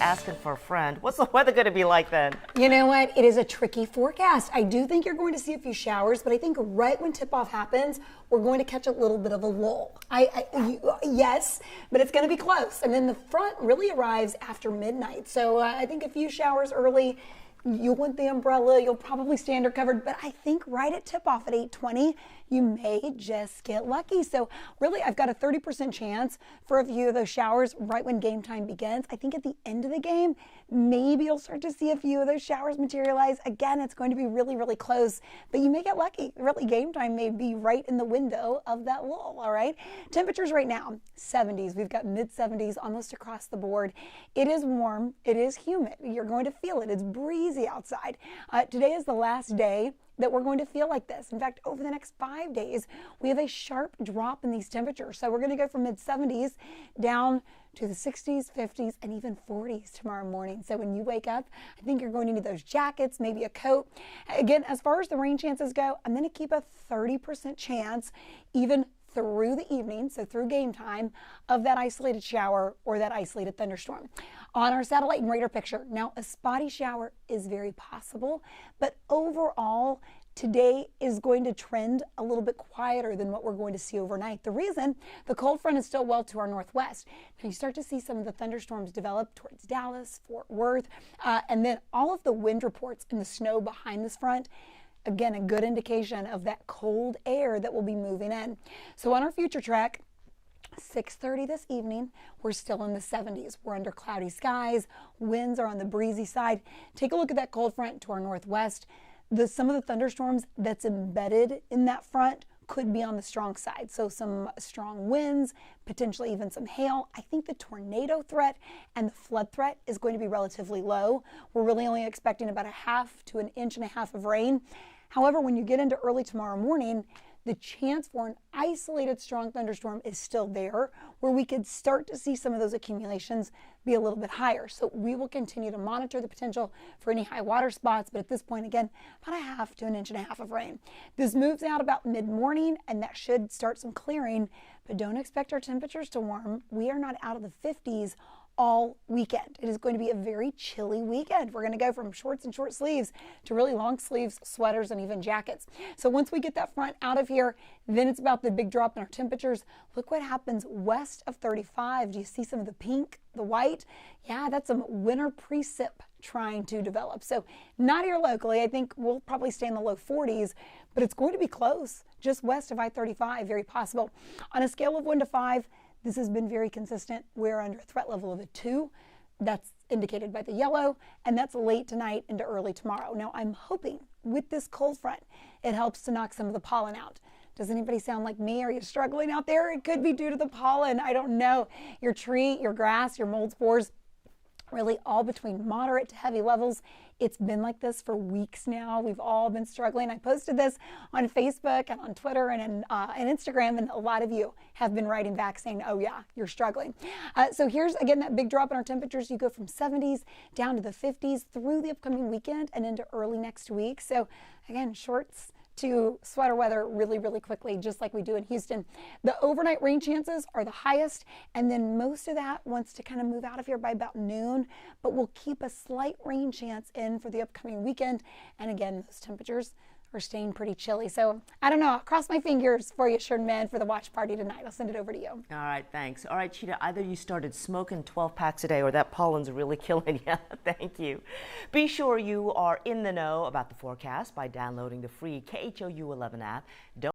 Asking for a friend. What's the weather going to be like then? You know what? It is a tricky forecast. I do think you're going to see a few showers, but I think right when tip-off happens, we're going to catch a little bit of a lull. Yes, but it's going to be close. And then the front really arrives after midnight. So I think a few showers early. You'll want the umbrella. You'll probably stay under covered. But I think right at tip-off at 8:20, you may just get lucky. So really, I've got a 30% chance for a few of those showers right when game time begins. I think at the end of the game, maybe you'll start to see a few of those showers materialize. Again, it's going to be really, really close, but you may get lucky. Really, game time may be right in the window of that lull, all right? Temperatures right now, 70s. We've got mid-70s almost across the board. It is warm. It is humid. You're going to feel it. It's breezy outside. Today is the last day that we're going to feel like this. In fact, over the next 5 days, we have a sharp drop in these temperatures. So we're going to go from mid-70s down to the 60s, 50s, and even 40s tomorrow morning. So when you wake up, I think you're going to need those jackets, maybe a coat. Again, as far as the rain chances go, I'm going to keep a 30% chance even through the evening, so through game time, of that isolated shower or that isolated thunderstorm. On our satellite and radar picture, now a spotty shower is very possible, but overall, today is going to trend a little bit quieter than what we're going to see overnight. The reason, the cold front is still well to our northwest. Now you start to see some of the thunderstorms develop towards Dallas, Fort Worth, and then all of the wind reports and the snow behind this front. Again, a good indication of that cold air that will be moving in. So on our future track, 6:30 this evening, we're still in the 70s. We're under cloudy skies. Winds are on the breezy side. Take a look at that cold front to our northwest. Some of the thunderstorms that's embedded in that front could be on the strong side. So some strong winds, potentially even some hail. I think the tornado threat and the flood threat is going to be relatively low. We're really only expecting about 1/2 to 1.5 inches of rain. However, when you get into early tomorrow morning, the chance for an isolated strong thunderstorm is still there, where we could start to see some of those accumulations be a little bit higher. So we will continue to monitor the potential for any high water spots, but at this point, again, about 1/2 to 1.5 inches of rain. This moves out about mid-morning, and that should start some clearing, but don't expect our temperatures to warm. We are not out of the 50s all weekend. It is going to be a very chilly weekend. We're going to go from shorts and short sleeves to really long sleeves, sweaters, and even jackets. So once we get that front out of here, then it's about the big drop in our temperatures. Look what happens west of 35. Do you see some of the pink, the white? Yeah, that's some winter precip trying to develop. So not here locally. I think we'll probably stay in the low 40s, but it's going to be close just west of I-35, very possible. On a scale of 1 to 5, this has been very consistent. We're under a threat level of a 2. That's indicated by the yellow, and that's late tonight into early tomorrow. Now, I'm hoping with this cold front, it helps to knock some of the pollen out. Does anybody sound like me? Are you struggling out there? It could be due to the pollen. I don't know. Your tree, your grass, your mold spores, really all between moderate to heavy levels. It's been like this for weeks now. We've all been struggling. I posted this on Facebook and on Twitter and Instagram, and a lot of you have been writing back saying, oh yeah, you're struggling. So here's, again, that big drop in our temperatures. You go from 70s down to the 50s through the upcoming weekend and into early next week. So again, shorts to sweater weather really, really quickly, just like we do in Houston. The overnight rain chances are the highest, and then most of that wants to kind of move out of here by about noon, but we'll keep a slight rain chance in for the upcoming weekend. And again, those temperatures are staying pretty chilly. So I don't know, I'll cross my fingers for you, Sherman, for the watch party tonight. I'll send it over to you. All right, thanks. All right, Chita, either you started smoking 12 packs a day or that pollen's really killing you. Thank you. Be sure you are in the know about the forecast by downloading the free KHOU 11 app. Don't